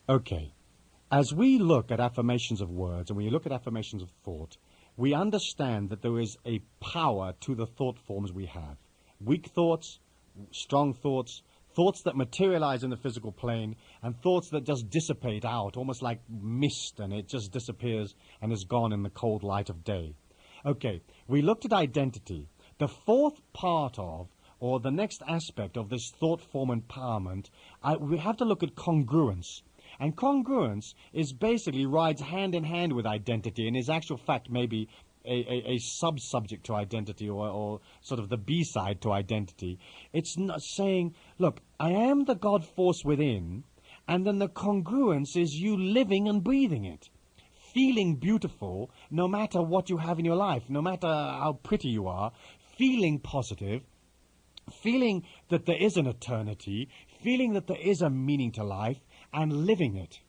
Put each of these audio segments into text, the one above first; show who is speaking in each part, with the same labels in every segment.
Speaker 1: Okay. As we look at affirmations of words and we look at affirmations of thought, we understand that there is a power to the thought forms we have. Weak thoughts, strong thoughts, thoughts that materialize in the physical plane, and thoughts that just dissipate out, almost like mist, and it just disappears and is gone in the cold light of day. Okay, we looked at identity. The fourth part of, or the next aspect of this thought form empowerment, we have to look at congruence. And congruence is basically rides hand in hand with identity and is actual fact maybe a sub-subject to identity or sort of the B-side to identity. It's not saying, look, I am the God force within, and then the congruence is you living and breathing it. Feeling beautiful no matter what you have in your life, no matter how pretty you are, feeling positive, feeling that there is an eternity, feeling that there is a meaning to life, and living it.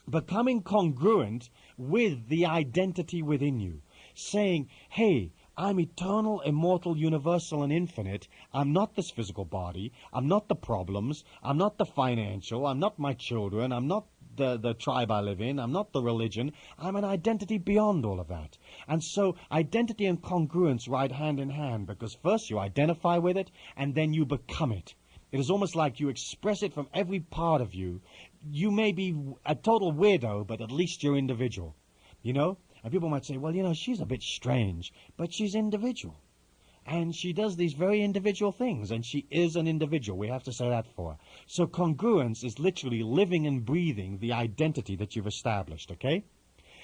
Speaker 1: Becoming congruent with the identity within you. Saying, hey, I'm eternal, immortal, universal, and infinite. I'm not this physical body. I'm not the problems. I'm not the financial. I'm not my children. I'm not the tribe I live in. I'm not the religion. I'm an identity beyond all of that. And so identity and congruence ride hand in hand, because first you identify with it and then you become it. It is almost like you express it from every part of you. You may be a total weirdo, but at least you're individual. You know? And people might say, well, you know, she's a bit strange, but she's individual. And she does these very individual things, and she is an individual. We have to say that for her. So congruence is literally living and breathing the identity that you've established, okay?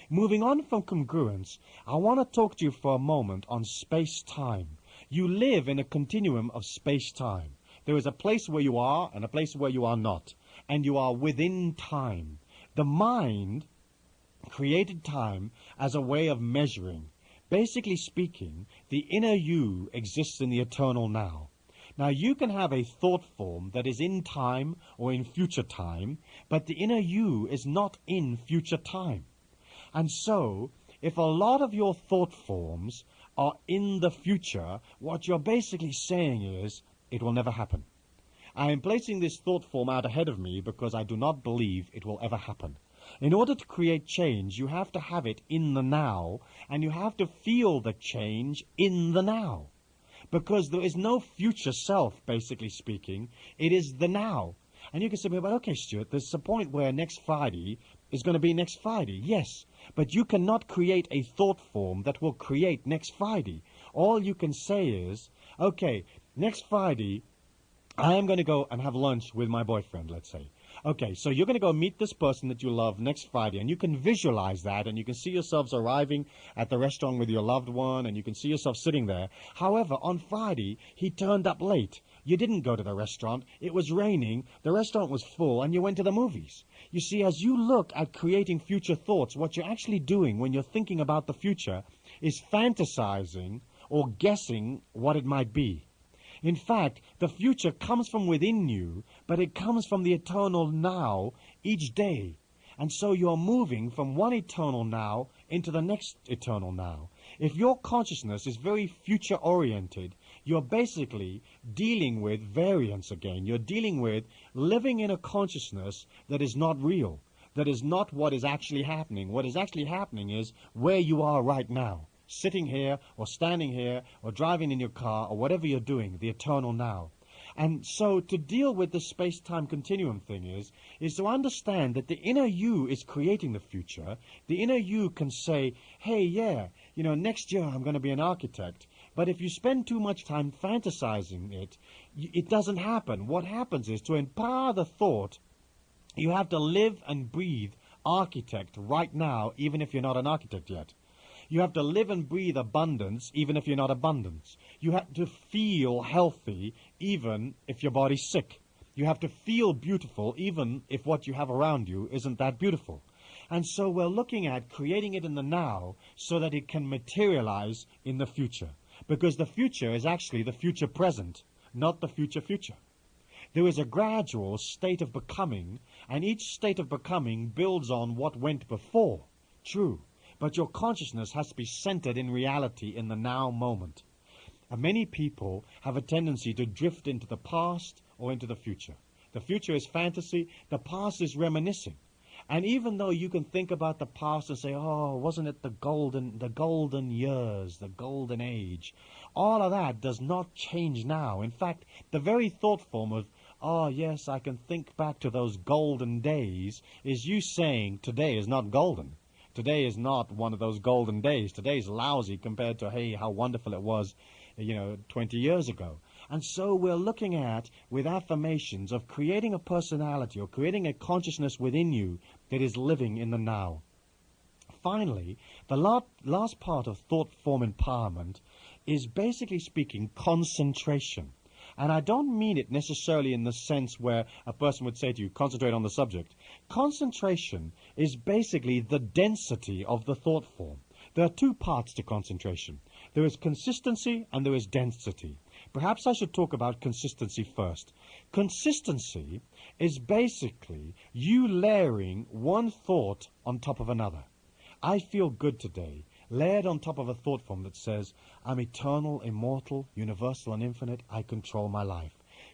Speaker 1: Moving on from congruence, I want to talk to you for a moment on space-time. You live in a continuum of space-time. There is a place where you are and a place where you are not, and you are within time. The mind created time as a way of measuring. Basically speaking, the inner you exists in the eternal now. Now, you can have a thought form that is in time or in future time, but the inner you is not in future time. And so, if a lot of your thought forms are in the future, what you're basically saying is, it will never happen. I am placing this thought form out ahead of me because I do not believe it will ever happen. In order to create change, you have to have it in the now, and you have to feel the change in the now. Because there is no future self, basically speaking. It is the now. And you can say, but okay, Stuart, there's a point where next Friday is going to be next Friday. Yes, but you cannot create a thought form that will create next Friday. All you can say is, okay, next Friday, I am going to go and have lunch with my boyfriend, let's say. Okay, so you're going to go meet this person that you love next Friday, and you can visualize that, and you can see yourselves arriving at the restaurant with your loved one, and you can see yourself sitting there. However, on Friday, he turned up late. You didn't go to the restaurant. It was raining. The restaurant was full, and you went to the movies. You see, as you look at creating future thoughts, what you're actually doing when you're thinking about the future is fantasizing or guessing what it might be. In fact, the future comes from within you, but it comes from the eternal now each day. And so you're moving from one eternal now into the next eternal now. If your consciousness is very future-oriented, you're basically dealing with variance again. You're dealing with living in a consciousness that is not real, that is not what is actually happening. What is actually happening is where you are right now. Sitting here or standing here or driving in your car or whatever you're doing, the eternal now. And so to deal with the space-time continuum thing is to understand that the inner you is creating the future. The inner you can say, hey, yeah, you know, next year I'm going to be an architect. But if you spend too much time fantasizing it, it doesn't happen. What happens is to empower the thought, you have to live and breathe architect right now, even if you're not an architect yet. You have to live and breathe abundance, even if you're not abundance. You have to feel healthy, even if your body's sick. You have to feel beautiful, even if what you have around you isn't that beautiful. And so we're looking at creating it in the now so that it can materialize in the future. Because the future is actually the future present, not the future future. There is a gradual state of becoming, and each state of becoming builds on what went before. True. But your consciousness has to be centered in reality in the now moment. And many people have a tendency to drift into the past or into the future. The future is fantasy. The past is reminiscing. And even though you can think about the past and say, oh, wasn't it the golden years, the golden age, all of that does not change now. In fact, the very thought form of, oh, yes, I can think back to those golden days, is you saying today is not golden. Today is not one of those golden days. Today is lousy compared to, hey, how wonderful it was, 20 years ago. And so we're looking at, with affirmations, of creating a personality or creating a consciousness within you that is living in the now. Finally, the last part of thought form empowerment is, basically speaking, concentration. And I don't mean it necessarily in the sense where a person would say to you, concentrate on the subject. Concentration is basically the density of the thought form. There are two parts to concentration. There is consistency and there is density. Perhaps I should talk about consistency first. Consistency is basically you layering one thought on top of another. I feel good today, layered on top of a thought form that says, I'm eternal, immortal, universal, and infinite. I control my life.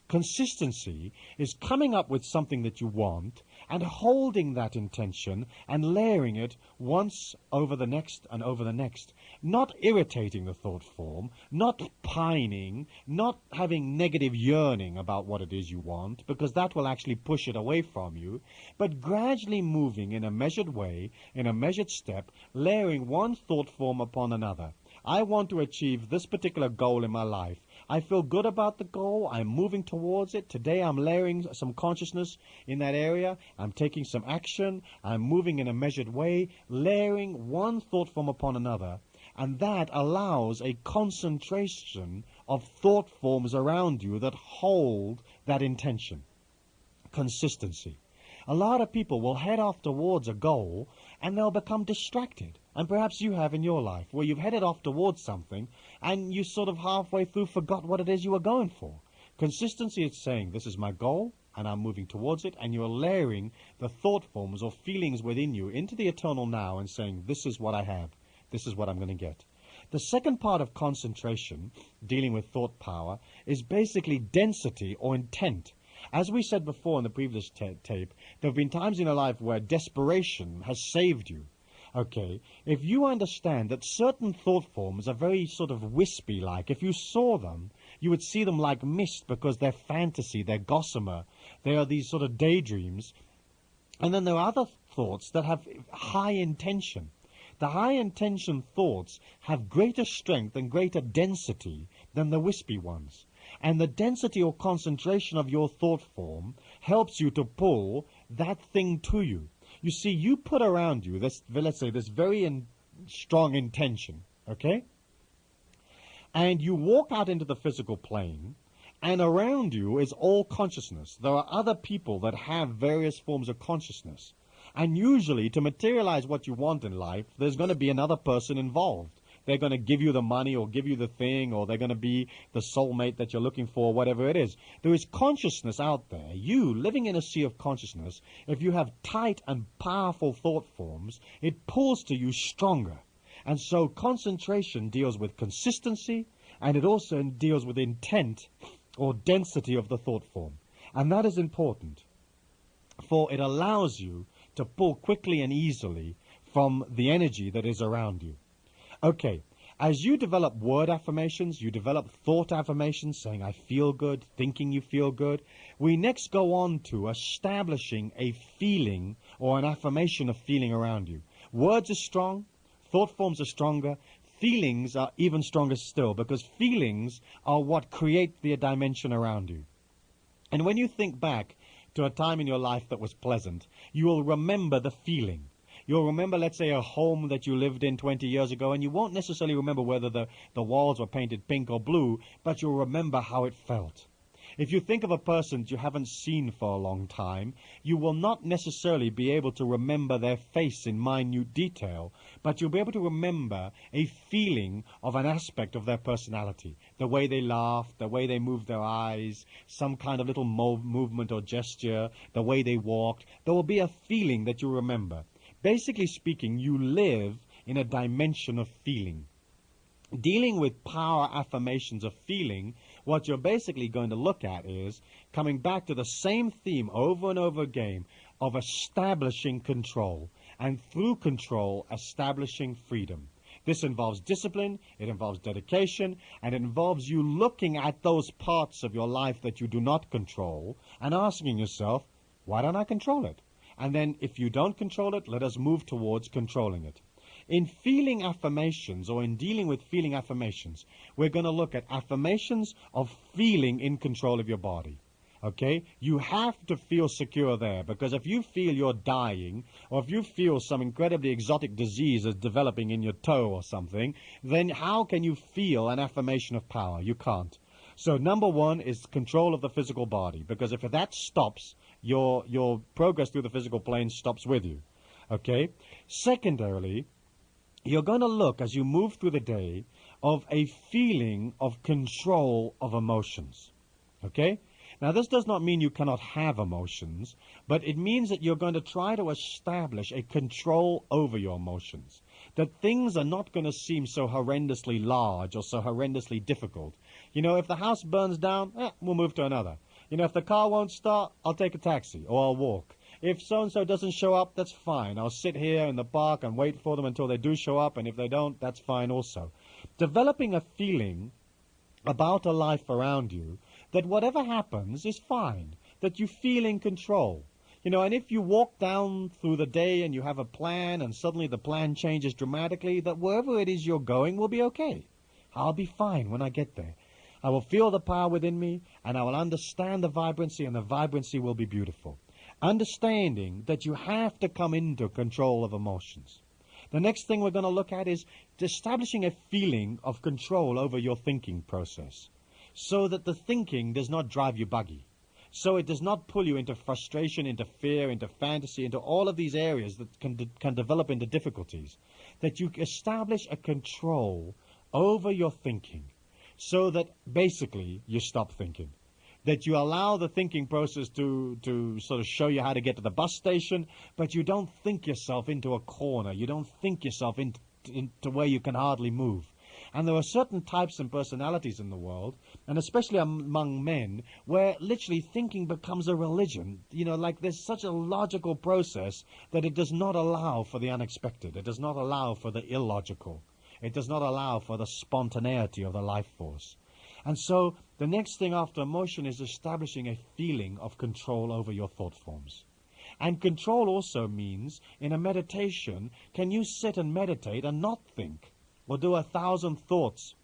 Speaker 1: Consistency is coming up with something that you want and holding that intention and layering it once over the next and over the next. Not irritating the thought form, not pining, not having negative yearning about what it is you want, because that will actually push it away from you, but gradually moving in a measured way, in a measured step, layering one thought form upon another. I want to achieve this particular goal in my life. I feel good about the goal. I'm moving towards it. Today I'm layering some consciousness in that area. I'm taking some action. I'm moving in a measured way, layering one thought form upon another. And that allows a concentration of thought forms around you that hold that intention. Consistency. A lot of people will head off towards a goal and they'll become distracted. And perhaps you have in your life, where you've headed off towards something and you sort of halfway through forgot what it is you were going for. Consistency is saying, this is my goal and I'm moving towards it, and you're layering the thought forms or feelings within you into the eternal now and saying, this is what I have, this is what I'm going to get. The second part of concentration, dealing with thought power, is basically density or intent. As we said before in the previous tape, there have been times in your life where desperation has saved you. Okay, if you understand that certain thought forms are very sort of wispy-like, if you saw them, you would see them like mist because they're fantasy, they're gossamer, they are these sort of daydreams. And then there are other thoughts that have high intention. The high intention thoughts have greater strength and greater density than the wispy ones. And the density or concentration of your thought form helps you to pull that thing to you. You see, you put around you this, let's say, this very strong intention, okay? And you walk out into the physical plane, and around you is all consciousness. There are other people that have various forms of consciousness. And usually, to materialize what you want in life, there's going to be another person involved. They're going to give you the money or give you the thing, or they're going to be the soulmate that you're looking for, whatever it is. There is consciousness out there. You, living in a sea of consciousness, if you have tight and powerful thought forms, it pulls to you stronger. And so concentration deals with consistency, and it also deals with intent or density of the thought form. And that is important, for it allows you to pull quickly and easily from the energy that is around you. Okay, as you develop word affirmations, you develop thought affirmations, saying I feel good, thinking you feel good. We next go on to establishing a feeling or an affirmation of feeling around you. Words are strong, thought forms are stronger, feelings are even stronger still, because feelings are what create the dimension around you. And when you think back to a time in your life that was pleasant, you will remember the feeling. You'll remember, let's say, a home that you lived in 20 years ago, and you won't necessarily remember whether the walls were painted pink or blue, but you'll remember how it felt. If you think of a person that you haven't seen for a long time, you will not necessarily be able to remember their face in minute detail, but you'll be able to remember a feeling of an aspect of their personality. The way they laughed, the way they moved their eyes, some kind of little movement or gesture, the way they walked. There will be a feeling that you remember. Basically speaking, you live in a dimension of feeling. Dealing with power affirmations of feeling, what you're basically going to look at is coming back to the same theme over and over again of establishing control, and through control, establishing freedom. This involves discipline, it involves dedication, and it involves you looking at those parts of your life that you do not control and asking yourself, why don't I control it? And then if you don't control it, let us move towards controlling it. In feeling affirmations, or in dealing with feeling affirmations, we're going to look at affirmations of feeling in control of your body. Okay? You have to feel secure there, because if you feel you're dying, or if you feel some incredibly exotic disease is developing in your toe or something, then how can you feel an affirmation of power? You can't. So number one is control of the physical body, because if that stops, your progress through the physical plane stops with you. Okay? Secondarily, you're going to look, as you move through the day, of a feeling of control of emotions. Okay? Now, this does not mean you cannot have emotions, but it means that you're going to try to establish a control over your emotions. That things are not going to seem so horrendously large or so horrendously difficult. You know, if the house burns down, we'll move to another. You know, if the car won't start, I'll take a taxi or I'll walk. If so-and-so doesn't show up, that's fine. I'll sit here in the park and wait for them until they do show up, and if they don't, that's fine also. Developing a feeling about a life around you that whatever happens is fine, that you feel in control. You know, and if you walk down through the day and you have a plan and suddenly the plan changes dramatically, that wherever it is you're going will be okay. I'll be fine when I get there. I will feel the power within me, and I will understand the vibrancy, and the vibrancy will be beautiful. Understanding that you have to come into control of emotions. The next thing we're going to look at is establishing a feeling of control over your thinking process, so that the thinking does not drive you buggy, so it does not pull you into frustration, into fear, into fantasy, into all of these areas that can develop into difficulties, that you establish a control over your thinking, so that basically you stop thinking. That you allow the thinking process to sort of show you how to get to the bus station, but you don't think yourself into a corner. You don't think yourself into where you can hardly move. And there are certain types and personalities in the world, and especially among men, where literally thinking becomes a religion. You know, like there's such a logical process that it does not allow for the unexpected. It does not allow for the illogical. It does not allow for the spontaneity of the life force. And so the next thing after emotion is establishing a feeling of control over your thought forms. And control also means, in a meditation, can you sit and meditate and not think, or do 1,000 thoughts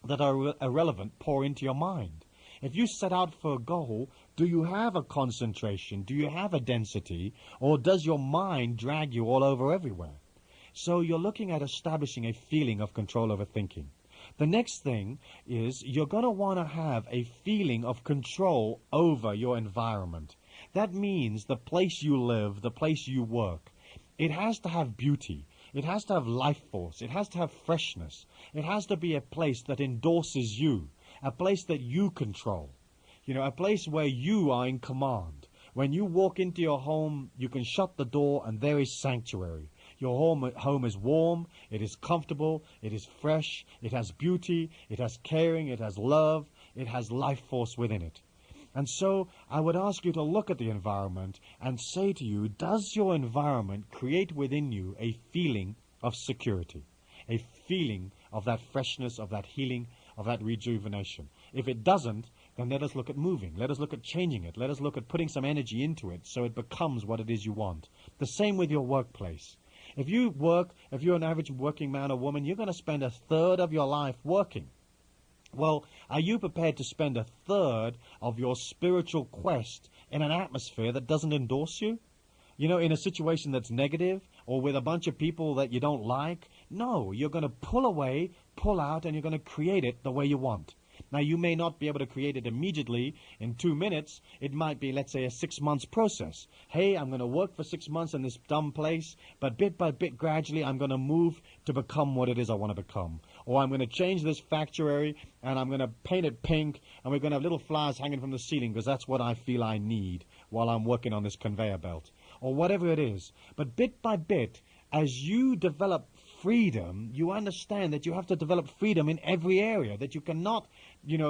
Speaker 1: that are irrelevant pour into your mind? If you set out for a goal, do you have a concentration? Do you have a density? Or does your mind drag you all over everywhere? So you're looking at establishing a feeling of control over thinking. The next thing is you're going to want to have a feeling of control over your environment. That means the place you live, the place you work. It has to have beauty. It has to have life force. It has to have freshness. It has to be a place that endorses you, a place that you control. You know, a place where you are in command. When you walk into your home, you can shut the door and there is sanctuary. Your home is warm, it is comfortable, it is fresh, it has beauty, it has caring, it has love, it has life force within it. And so I would ask you to look at the environment and say to you, does your environment create within you a feeling of security, a feeling of that freshness, of that healing, of that rejuvenation? If it doesn't, then let us look at moving. Let us look at changing it. Let us look at putting some energy into it so it becomes what it is you want. The same with your workplace. If you're an average working man or woman, you're going to spend 1/3 of your life working. Well, are you prepared to spend 1/3 of your spiritual quest in an atmosphere that doesn't endorse you? You know, in a situation that's negative or with a bunch of people that you don't like? No, you're going to pull away, pull out, and you're going to create it the way you want. Now, you may not be able to create it immediately in 2 minutes. It might be, let's say, a 6 months process. Hey, I'm going to work for 6 months in this dumb place, but bit by bit, gradually, I'm going to move to become what it is I want to become. Or I'm going to change this factory, and I'm going to paint it pink, and we're going to have little flowers hanging from the ceiling, because that's what I feel I need while I'm working on this conveyor belt. Or whatever it is. But bit by bit, as you develop freedom, you understand that you have to develop freedom in every area, that you cannot,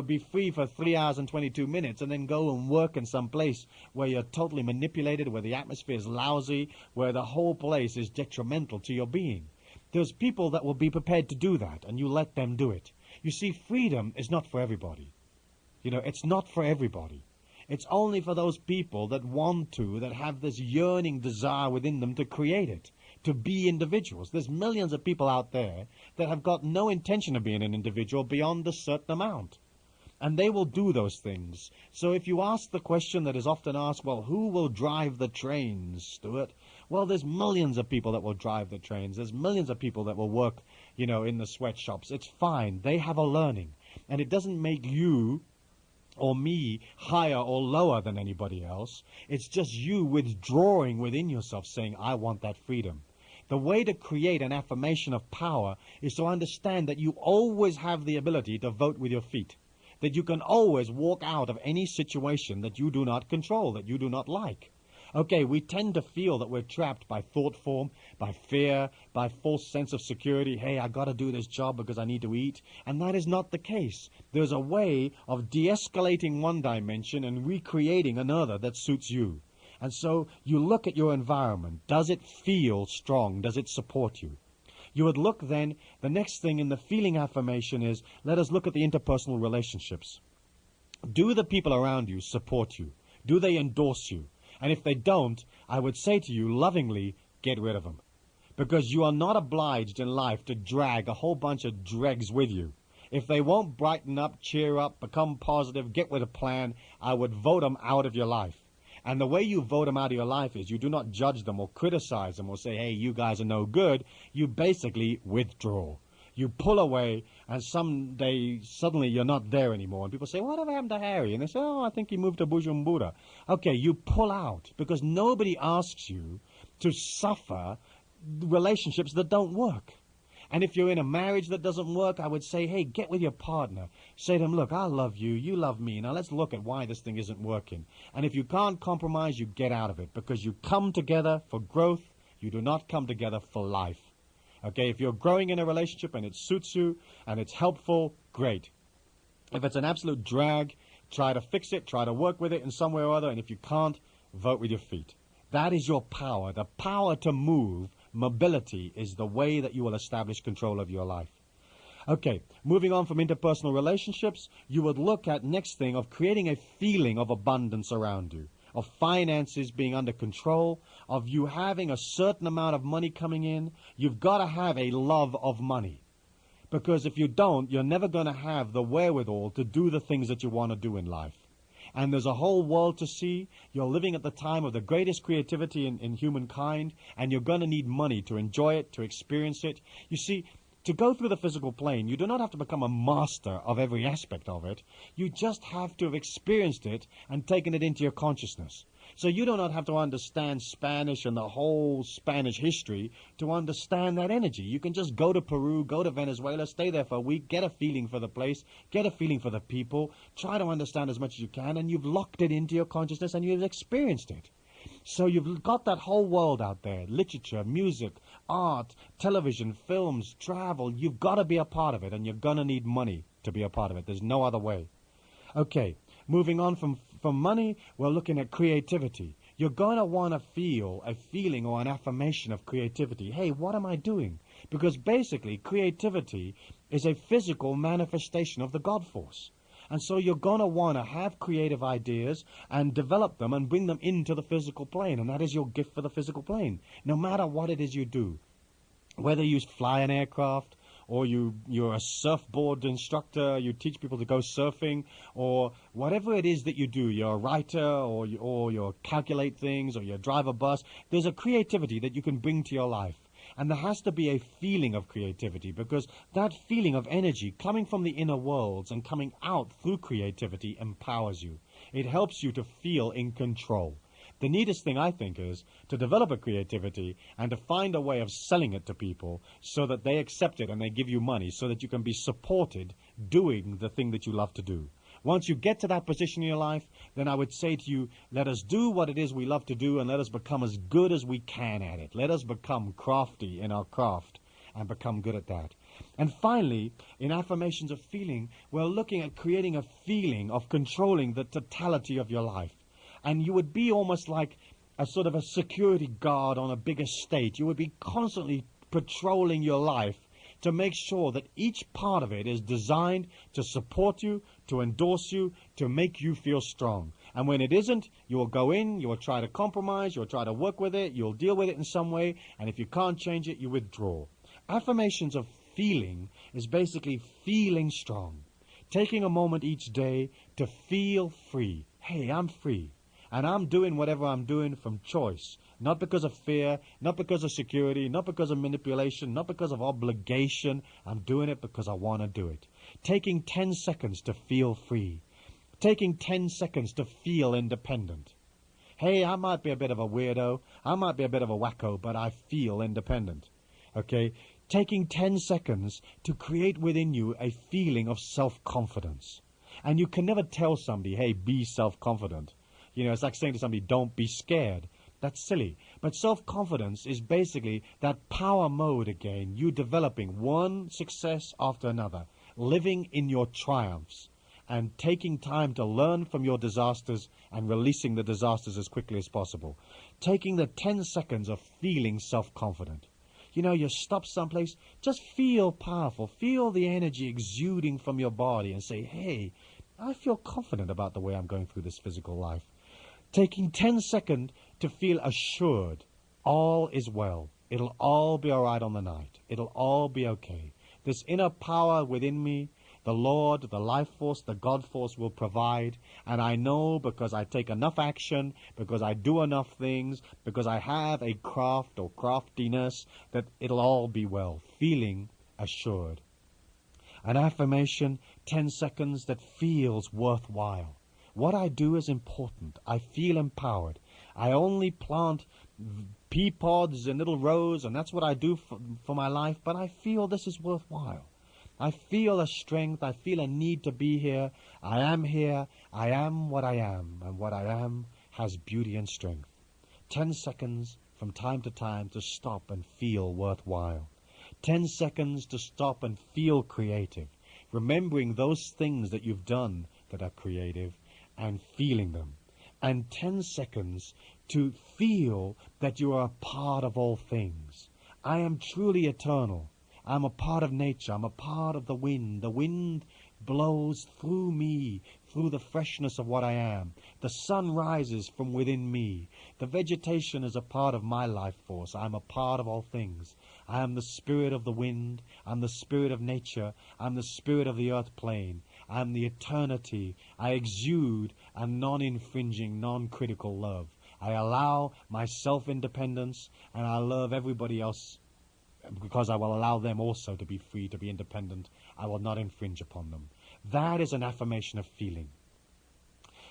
Speaker 1: be free for 3 hours and 22 minutes and then go and work in some place where you're totally manipulated, where the atmosphere is lousy, where the whole place is detrimental to your being. There's people that will be prepared to do that, and you let them do it. You see, freedom is not for everybody. It's not for everybody. It's only for those people that want to, that have this yearning desire within them to create it, to be individuals. There's millions of people out there that have got no intention of being an individual beyond a certain amount. And they will do those things. So if you ask the question that is often asked, well, who will drive the trains, Stuart? Well, there's millions of people that will drive the trains. There's millions of people that will work, in the sweatshops. It's fine. They have a learning. And it doesn't make you or me higher or lower than anybody else. It's just you withdrawing within yourself, saying, I want that freedom. The way to create an affirmation of power is to understand that you always have the ability to vote with your feet, that you can always walk out of any situation that you do not control, that you do not like. Okay, we tend to feel that we're trapped by thought form, by fear, by false sense of security. Hey, I got to do this job because I need to eat. And that is not the case. There's a way of de-escalating one dimension and recreating another that suits you. And so you look at your environment. Does it feel strong? Does it support you? You would look then, the next thing in the feeling affirmation is, let us look at the interpersonal relationships. Do the people around you support you? Do they endorse you? And if they don't, I would say to you lovingly, get rid of them. Because you are not obliged in life to drag a whole bunch of dregs with you. If they won't brighten up, cheer up, become positive, get with a plan, I would vote them out of your life. And the way you vote them out of your life is you do not judge them or criticize them or say, hey, you guys are no good. You basically withdraw. You pull away, and someday, suddenly you're not there anymore. And people say, whatever happened to Harry? And they say, oh, I think he moved to Bujumbura. Okay, you pull out, because nobody asks you to suffer relationships that don't work. And if you're in a marriage that doesn't work, I would say, hey, get with your partner. Say to them, look, I love you, you love me. Now let's look at why this thing isn't working. And if you can't compromise, you get out of it, because you come together for growth. You do not come together for life. Okay, if you're growing in a relationship and it suits you and it's helpful, great. If it's an absolute drag, try to fix it, try to work with it in some way or other, and if you can't, vote with your feet. That is your power. The power to move, mobility, is the way that you will establish control of your life. Okay, moving on from interpersonal relationships, you would look at next thing of creating a feeling of abundance around you, of finances being under control, of you having a certain amount of money coming in. You've got to have a love of money. Because if you don't, you're never going to have the wherewithal to do the things that you want to do in life. And there's a whole world to see. You're living at the time of the greatest creativity in humankind, and you're going to need money to enjoy it, to experience it. You see, to go through the physical plane, you do not have to become a master of every aspect of it. You just have to have experienced it and taken it into your consciousness. So you do not have to understand Spanish and the whole Spanish history to understand that energy. You can just go to Peru, go to Venezuela, stay there for a week, get a feeling for the place, get a feeling for the people, try to understand as much as you can, and you've locked it into your consciousness and you've experienced it. So you've got that whole world out there, literature, music, art, television, films, travel. You've got to be a part of it, and you're going to need money to be a part of it. There's no other way. Okay, moving on from money, we're looking at creativity. You're going to want to feel a feeling or an affirmation of creativity. Hey, what am I doing? Because basically, creativity is a physical manifestation of the God force. And so you're going to want to have creative ideas and develop them and bring them into the physical plane. And that is your gift for the physical plane. No matter what it is you do, whether you fly an aircraft or you're a surfboard instructor, you teach people to go surfing, or whatever it is that you do, you're a writer or you calculate things or you drive a bus, there's a creativity that you can bring to your life. And there has to be a feeling of creativity, because that feeling of energy coming from the inner worlds and coming out through creativity empowers you. It helps you to feel in control. The neatest thing, I think, is to develop a creativity and to find a way of selling it to people so that they accept it and they give you money so that you can be supported doing the thing that you love to do. Once you get to that position in your life, then I would say to you, let us do what it is we love to do and let us become as good as we can at it. Let us become crafty in our craft. and become good at that. And finally, in affirmations of feeling, we're looking at creating a feeling of controlling the totality of your life. And you would be almost like a sort of a security guard on a big estate. You would be constantly patrolling your life to make sure that each part of it is designed to support you, to endorse you, to make you feel strong. And when it isn't, you will go in, you will try to compromise, you'll try to work with it, you'll deal with it in some way, and if you can't change it, you withdraw. Affirmations of feeling is basically feeling strong. Taking a moment each day to feel free. Hey, I'm free. And I'm doing whatever I'm doing from choice. Not because of fear, not because of security, not because of manipulation, not because of obligation. I'm doing it because I want to do it. Taking 10 seconds to feel free. Taking 10 seconds to feel independent. Hey, I might be a bit of a weirdo. I might be a bit of a wacko, but I feel independent. Okay? Taking 10 seconds to create within you a feeling of self-confidence. And you can never tell somebody, hey, be self-confident. You know, it's like saying to somebody, don't be scared. That's silly. But self-confidence is basically that power mode again, you developing one success after another, living in your triumphs, and taking time to learn from your disasters and releasing the disasters as quickly as possible. Taking the 10 seconds of feeling self-confident. You know, you stop someplace, just feel powerful, feel the energy exuding from your body and say, hey, I feel confident about the way I'm going through this physical life. Taking 10 seconds to feel assured, all is well. It'll all be all right on the night. It'll all be okay. This inner power within me, the Lord, the life force, the God force will provide. And I know because I take enough action, because I do enough things, because I have a craft or craftiness, that it'll all be well. Feeling assured. An affirmation, 10 seconds that feels worthwhile. What I do is important. I feel empowered. I only plant pea pods in little rows, and that's what I do for my life, but I feel this is worthwhile. I feel a strength. I feel a need to be here. I am here. I am what I am, and what I am has beauty and strength. 10 seconds from time to time to stop and feel worthwhile. 10 seconds to stop and feel creative, remembering those things that you've done that are creative, and feeling them. And 10 seconds to feel that you are a part of all things. I am truly eternal. I'm a part of nature. I'm a part of the wind. The wind blows through me, through the freshness of what I am. The sun rises from within me. The vegetation is a part of my life force. I'm a part of all things. I am the spirit of the wind. I'm the spirit of nature. I'm the spirit of the earth plane. I'm the eternity. I exude a non-infringing, non-critical love. I allow my self-independence, and I love everybody else because I will allow them also to be free, to be independent. I will not infringe upon them. That is an affirmation of feeling.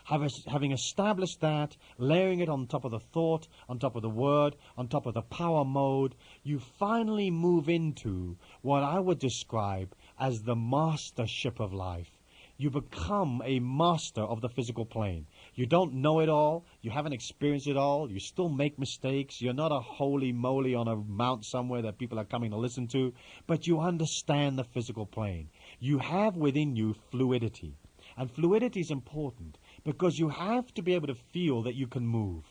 Speaker 1: Having established that, layering it on top of the thought, on top of the word, on top of the power mode, you finally move into what I would describe as the mastership of life. You become a master of the physical plane. You don't know it all. You haven't experienced it all. You still make mistakes. You're not a holy moly on a mount somewhere that people are coming to listen to. But you understand the physical plane. You have within you fluidity. And fluidity is important because you have to be able to feel that you can move.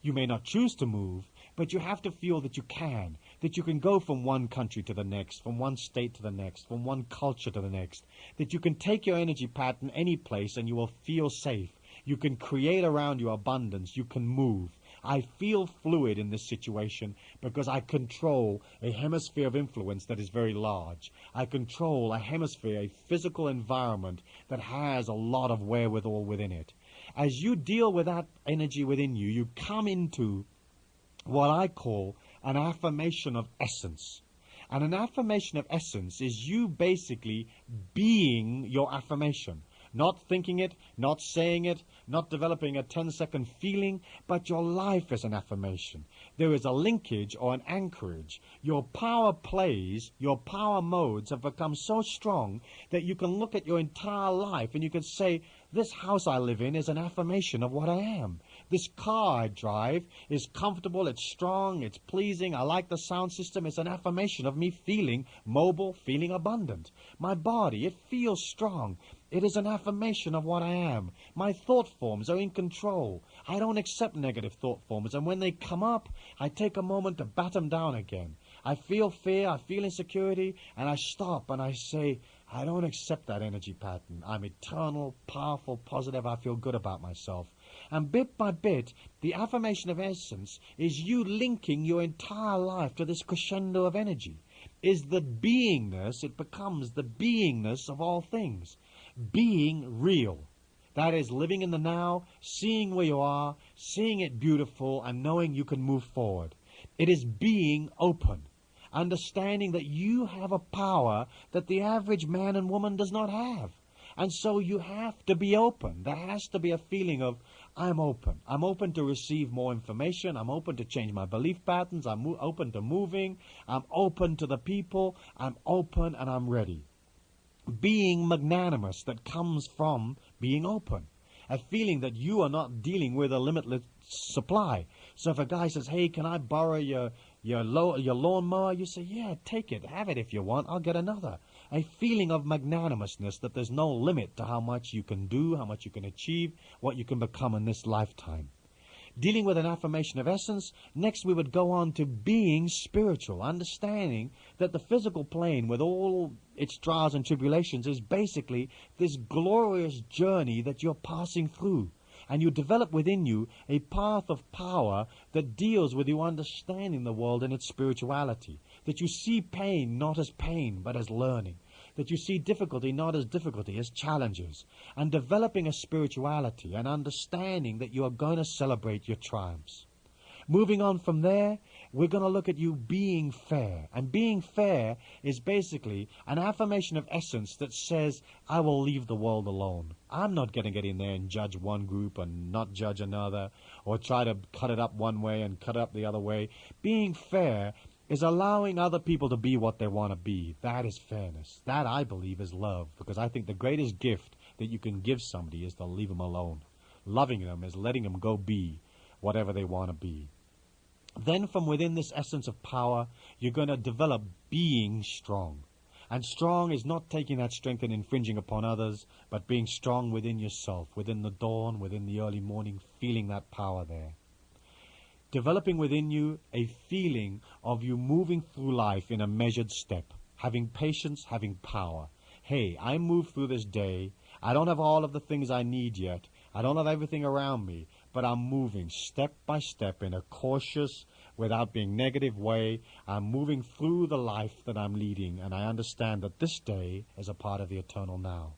Speaker 1: You may not choose to move, but you have to feel that you can go from one country to the next, from one state to the next, from one culture to the next, that you can take your energy pattern any place and you will feel safe. You can create around you abundance. You can move. I feel fluid in this situation because I control a hemisphere of influence that is very large. I control a hemisphere, a physical environment that has a lot of wherewithal within it. As you deal with that energy within you, you come into what I call an affirmation of essence. And an affirmation of essence is you basically being your affirmation. Not thinking it, not saying it, not developing a 10-second feeling, but your life is an affirmation. There is a linkage or an anchorage. Your power plays, your power modes have become so strong that you can look at your entire life and you can say, this house I live in is an affirmation of what I am. This car I drive is comfortable, it's strong, it's pleasing, I like the sound system. It's an affirmation of me feeling mobile, feeling abundant. My body, it feels strong. It is an affirmation of what I am. My thought forms are in control. I don't accept negative thought forms, and when they come up, I take a moment to bat them down again. I feel fear, I feel insecurity, and I stop and I say, I don't accept that energy pattern. I'm eternal, powerful, positive. I feel good about myself. And bit by bit, the affirmation of essence is you linking your entire life to this crescendo of energy. Is the beingness, it becomes the beingness of all things. Being real. That is living in the now, seeing where you are, seeing it beautiful, and knowing you can move forward. It is being open. Understanding that you have a power that the average man and woman does not have. And so you have to be open. There has to be a feeling of, I'm open. I'm open to receive more information. I'm open to change my belief patterns. I'm open to moving. I'm open to the people. I'm open and I'm ready. Being magnanimous that comes from being open. A feeling that you are not dealing with a limitless supply. So if a guy says, hey, can I borrow your lawnmower? You say, yeah, take it. Have it if you want. I'll get another. A feeling of magnanimousness that there's no limit to how much you can do, how much you can achieve, what you can become in this lifetime. Dealing with an affirmation of essence, next we would go on to being spiritual, understanding that the physical plane with all its trials and tribulations is basically this glorious journey that you're passing through. And you develop within you a path of power that deals with you understanding the world and its spirituality. That you see pain not as pain, but as learning. That you see difficulty not as difficulty, as challenges. And developing a spirituality and understanding that you are going to celebrate your triumphs. Moving on from there, we're going to look at you being fair. And being fair is basically an affirmation of essence that says, I will leave the world alone. I'm not going to get in there and judge one group and not judge another, or try to cut it up one way and cut it up the other way. Being fair is allowing other people to be what they want to be. That is fairness. That, I believe, is love, because I think the greatest gift that you can give somebody is to leave them alone. Loving them is letting them go be whatever they want to be. Then from within this essence of power, you're going to develop being strong. And strong is not taking that strength and infringing upon others, but being strong within yourself, within the dawn, within the early morning, feeling that power there. Developing within you a feeling of you moving through life in a measured step, having patience, having power. Hey, I move through this day. I don't have all of the things I need yet. I don't have everything around me, but I'm moving step by step in a cautious, without being negative way. I'm moving through the life that I'm leading, and I understand that this day is a part of the eternal now.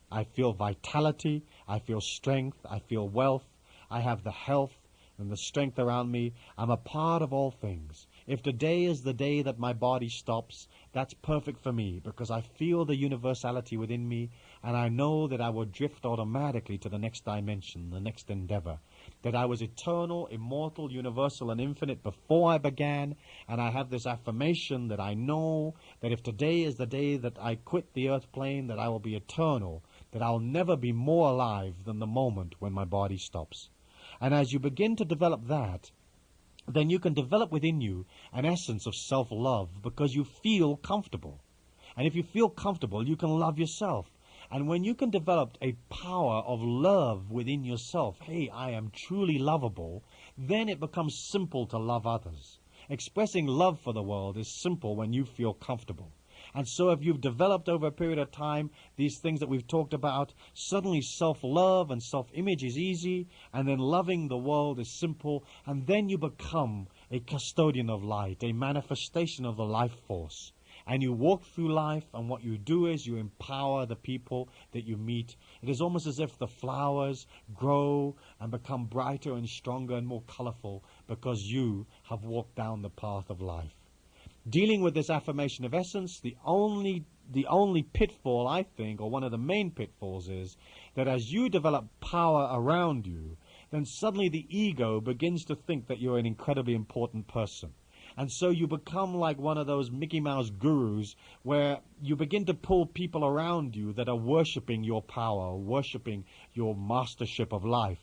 Speaker 1: I feel vitality, I feel strength, I feel wealth, I have the health and the strength around me. I'm a part of all things. If today is the day that my body stops, that's perfect for me, because I feel the universality within me, and I know that I will drift automatically to the next dimension, the next endeavor. That I was eternal, immortal, universal, and infinite before I began, and I have this affirmation that I know that if today is the day that I quit the earth plane, that I will be eternal, that I'll never be more alive than the moment when my body stops. And as you begin to develop that, then you can develop within you an essence of self-love, because you feel comfortable. And if you feel comfortable, you can love yourself. And when you can develop a power of love within yourself, hey, I am truly lovable, then it becomes simple to love others. Expressing love for the world is simple when you feel comfortable. And so if you've developed over a period of time these things that we've talked about, suddenly self-love and self-image is easy, and then loving the world is simple, and then you become a custodian of light, a manifestation of the life force. And you walk through life, and what you do is you empower the people that you meet. It is almost as if the flowers grow and become brighter and stronger and more colorful because you have walked down the path of life. Dealing with this affirmation of essence, the only pitfall, I think, or one of the main pitfalls, is that as you develop power around you, then suddenly the ego begins to think that you're an incredibly important person. And so you become like one of those Mickey Mouse gurus where you begin to pull people around you that are worshipping your power, worshipping your mastership of life.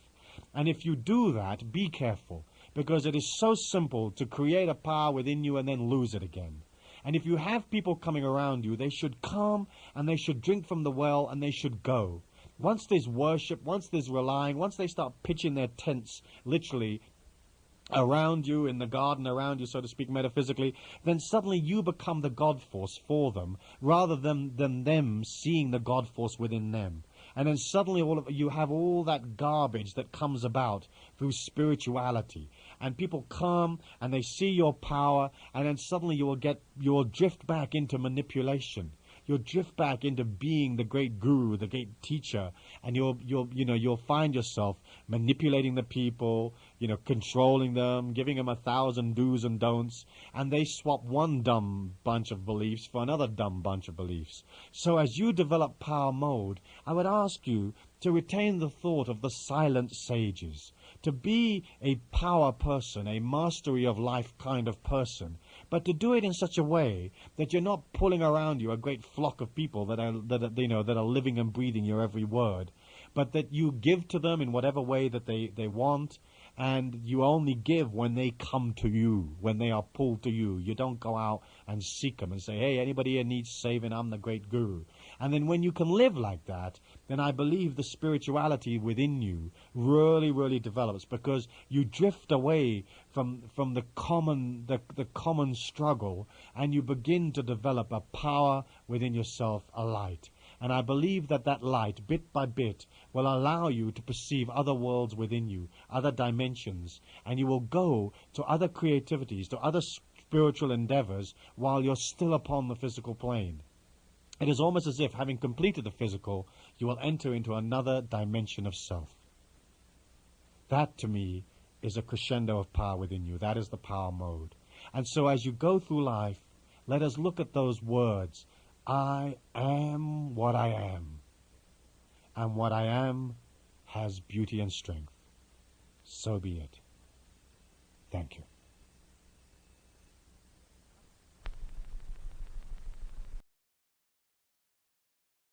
Speaker 1: And if you do that, be careful, because it is so simple to create a power within you and then lose it again. And if you have people coming around you, they should come and they should drink from the well and they should go. Once there's worship, once there's relying, once they start pitching their tents, literally, around you, in the garden around you, so to speak, metaphysically, then suddenly you become the God force for them, rather than them seeing the God force within them. And then suddenly you have all that garbage that comes about through spirituality. And people come and they see your power, and then suddenly you'll drift back into manipulation. You'll drift back into being the great guru, the great teacher, and you'll find yourself manipulating the people, controlling them, giving them 1,000 do's and don'ts, and they swap one dumb bunch of beliefs for another dumb bunch of beliefs. So as you develop power mode, I would ask you to retain the thought of the silent sages, to be a power person, a mastery of life kind of person, but to do it in such a way that you're not pulling around you a great flock of people that are living and breathing your every word, but that you give to them in whatever way that they want, and you only give when they come to you, when they are pulled to you. You don't go out and seek them and say, hey, anybody here needs saving, I'm the great guru. And then when you can live like that, then I believe the spirituality within you really, really develops, because you drift away from the common struggle, and you begin to develop a power within yourself, a light. And I believe that light, bit by bit, will allow you to perceive other worlds within you, other dimensions, and you will go to other creativities, to other spiritual endeavors while you're still upon the physical plane. It is almost as if, having completed the physical, you will enter into another dimension of self. That, to me, is a crescendo of power within you. That is the power mode. And so as you go through life, let us look at those words. I am what I am, and what I am has beauty and strength. So be it. Thank you.